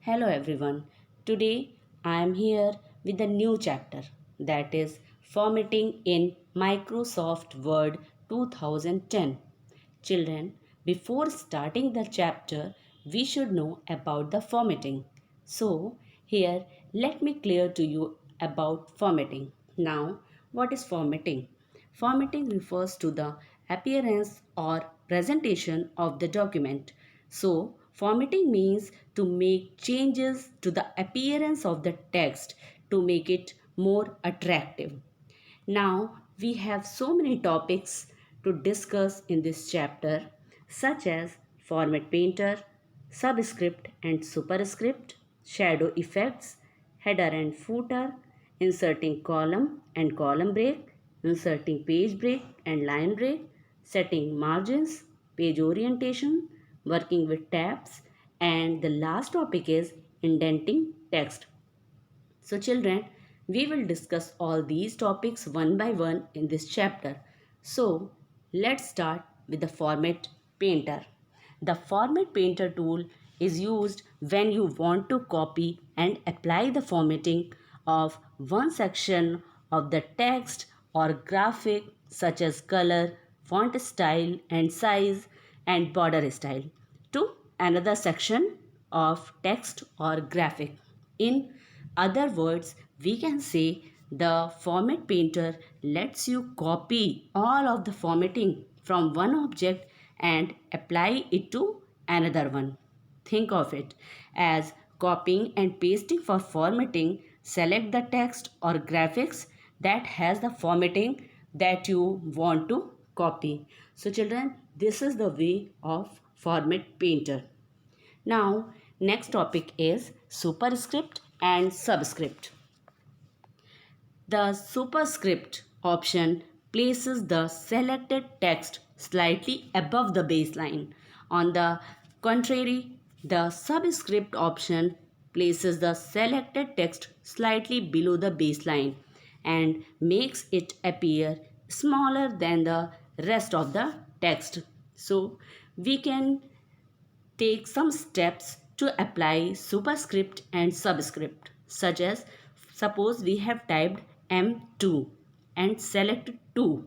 Hello everyone. Today I am here with a new chapter, that is Formatting in Microsoft Word 2010. Children, before starting the chapter, we should know about the formatting. So, here let me clear to you about formatting. Now, what is formatting? Formatting refers to the appearance or presentation of the document. So, formatting means to make changes to the appearance of the text to make it more attractive. Now, we have so many topics to discuss in this chapter, such as Format Painter, Subscript and Superscript, Shadow Effects, Header and Footer, Inserting Column and Column Break, Inserting Page Break and Line Break, Setting Margins, Page Orientation, Working with Tabs, and the last topic is Indenting Text. So, children, we will discuss all these topics one by one in this chapter. So, let's start with the Format Painter. The Format Painter tool is used when you want to copy and apply the formatting of one section of the text or graphic, such as color, font style and size, and border style, to another section of text or graphic. In other words, we can say the Format Painter lets you copy all of the formatting from one object and apply it to another one. Think of it as copying and pasting for formatting. Select the text or graphics that has the formatting that you want to copy. So children, this is the way of Format Painter. Now, next topic is superscript and subscript. The superscript option places the selected text slightly above the baseline. On the contrary, the subscript option places the selected text slightly below the baseline and makes it appear smaller than the rest of the text. So, we can take some steps to apply superscript and subscript, such as suppose we have typed M2 and select 2.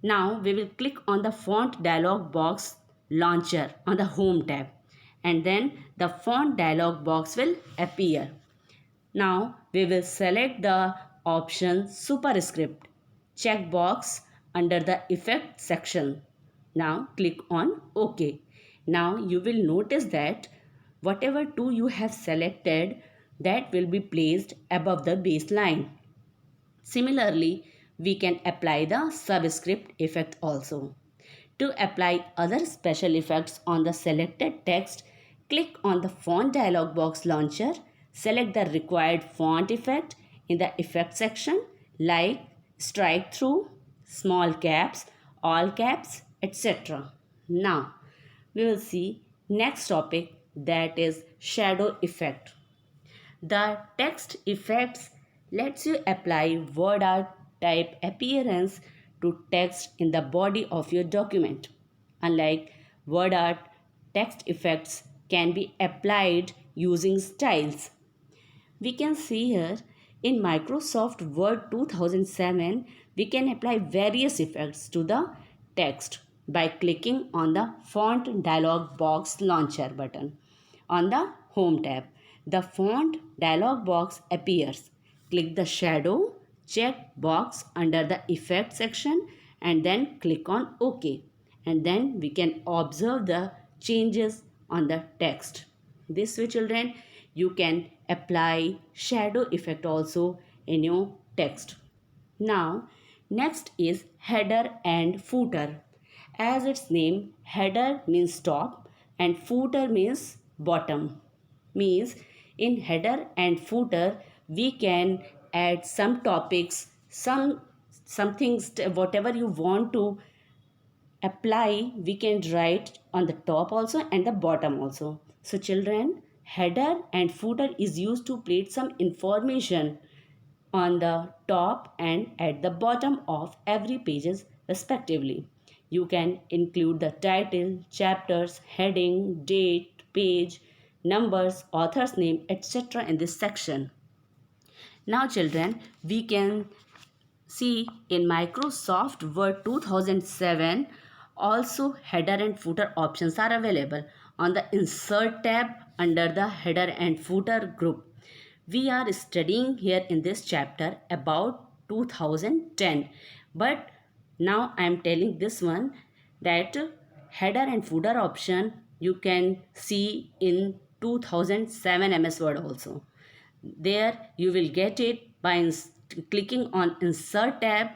Now we will click on the font dialog box launcher on the home tab, and then the font dialog box will appear. Now we will select the option superscript checkbox under the effect section. Now click on OK. Now you will notice that whatever two you have selected, that will be placed above the baseline. Similarly, we can apply the subscript effect also. To apply other special effects on the selected text, click on the font dialog box launcher, select the required font effect in the effect section like strike through, small caps, all caps, etc. Now, we will see next topic, that is shadow effect. The text effects lets you apply word art type appearance to text in the body of your document. Unlike word art, text effects can be applied using styles. We can see here in Microsoft Word 2007, we can apply various effects to the text by clicking on the font dialog box launcher button on the home tab. The font dialog box appears. Click the shadow check box under the effect section and then click on OK. And then we can observe the changes on the text. This way children, you can apply shadow effect also in your text. Now, next is header and footer. As its name, header means top and footer means bottom. Means in header and footer, we can add some topics, some things, whatever you want to apply, we can write on the top also and the bottom also. So children, header and footer is used to place some information on the top and at the bottom of every pages respectively. You can include the title, chapters, heading, date, page, numbers, author's name, etc. in this section. Now children, we can see in Microsoft Word 2007 also header and footer options are available on the Insert tab under the header and footer group. We are studying here in this chapter about 2010, but now I am telling this one that header and footer option you can see in 2007 MS Word also. There you will get it by clicking on Insert tab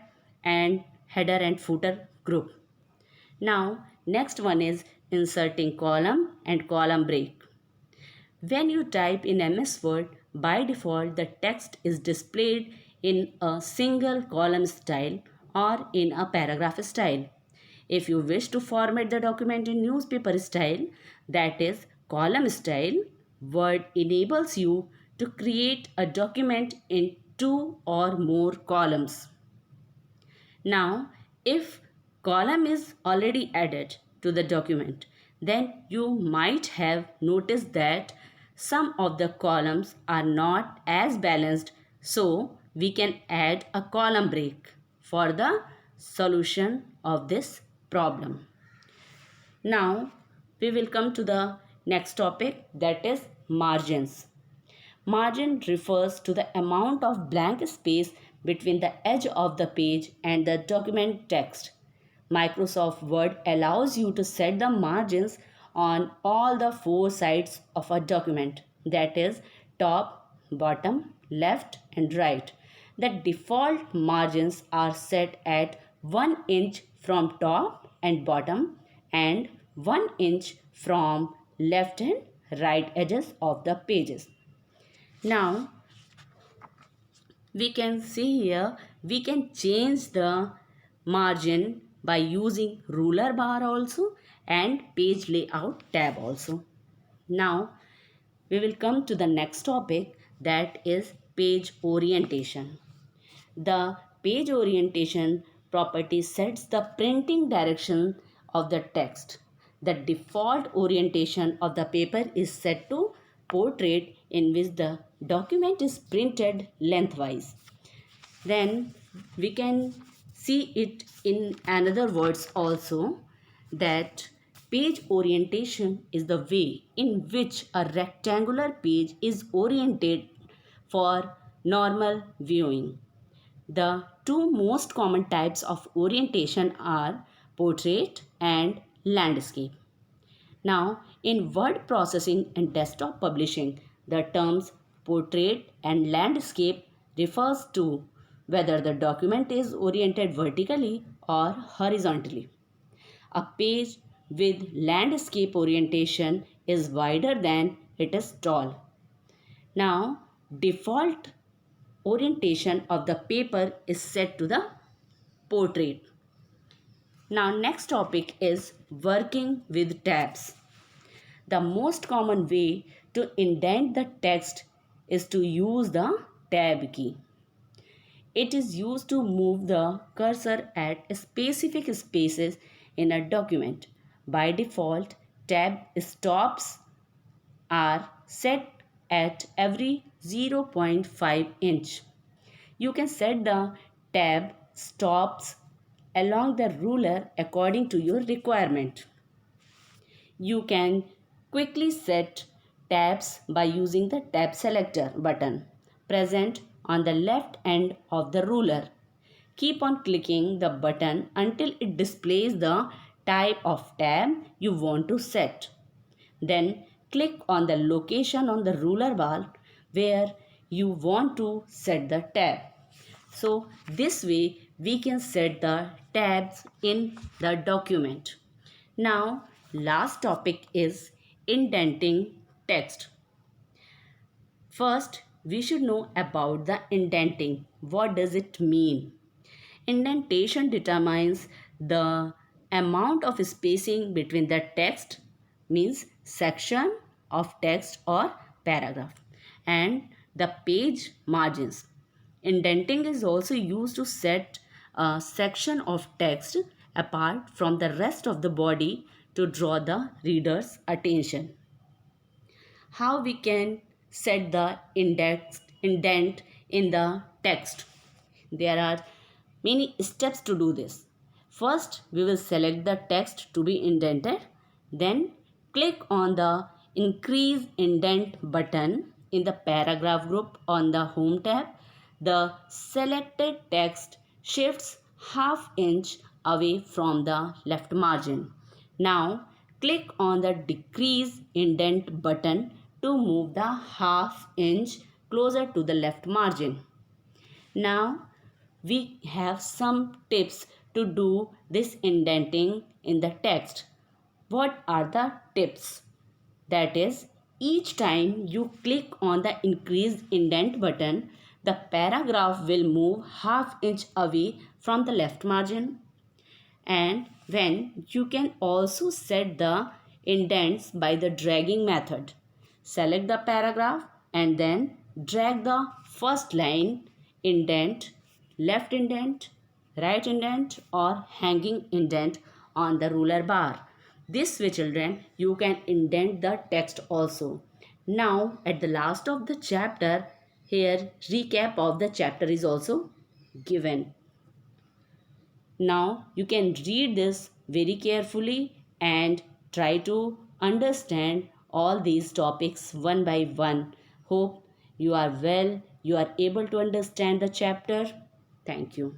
and header and footer group. Now next one is inserting column and column break. When you type in MS Word, by default the text is displayed in a single column style or in a paragraph style. If you wish to format the document in newspaper style, that is column style, Word enables you to create a document in 2 or more columns. Now, if column is already added to the document, then you might have noticed that some of the columns are not as balanced, so we can add a column break for the solution of this problem. Now, we will come to the next topic, that is margins. Margin refers to the amount of blank space between the edge of the page and the document text. Microsoft Word allows you to set the margins on all the 4 sides of a document, that is top, bottom, left and right. The default margins are set at 1 inch from top and bottom and 1 inch from left and right edges of the pages. Now we can see here we can change the margin by using ruler bar also and page layout tab also. Now we will come to the next topic, that is page orientation. The page orientation property sets the printing direction of the text. The default orientation of the paper is set to portrait, in which the document is printed lengthwise. Then we can see it in another words also, that page orientation is the way in which a rectangular page is oriented for normal viewing. The 2 most common types of orientation are portrait and landscape. Now, in word processing and desktop publishing, the terms portrait and landscape refers to whether the document is oriented vertically or horizontally. A page with landscape orientation is wider than it is tall. Now, default orientation of the paper is set to the portrait. Now next topic is working with tabs. The most common way to indent the text is to use the tab key. It is used to move the cursor at specific spaces in a document. By default, tab stops are set at every 0.5 inch. You can set the tab stops along the ruler according to your requirement. You can quickly set tabs by using the tab selector button present on the left end of the ruler. Keep on clicking the button until it displays the type of tab you want to set. Then click on the location on the ruler bar where you want to set the tab. So this way we can set the tabs in the document. Now last topic is indenting text. First we should know about the indenting. What does it mean? Indentation determines the amount of spacing between the text, means section of text or paragraph, and the page margins. Indenting is also used to set a section of text apart from the rest of the body to draw the reader's attention. how we can set the indent in the text. There are many steps to do this. First, we will select the text to be indented. Then, click on the Increase Indent button in the paragraph group on the Home tab. The selected text shifts half inch away from the left margin. Now, click on the Decrease Indent button to move the half inch closer to the left margin. Now we have some tips to do this indenting in the text. What are the tips? That is, each time you click on the increase indent button, the paragraph will move half inch away from the left margin. And when you can also set the indents by the dragging method. Select the paragraph and then drag the first line indent, left indent, right indent or hanging indent on the ruler bar. This way children, you can indent the text also. Now at the last of the chapter, here recap of the chapter is also given. Now you can read this very carefully and try to understand all these topics one by one. Hope you are well, you are able to understand the chapter. Thank you.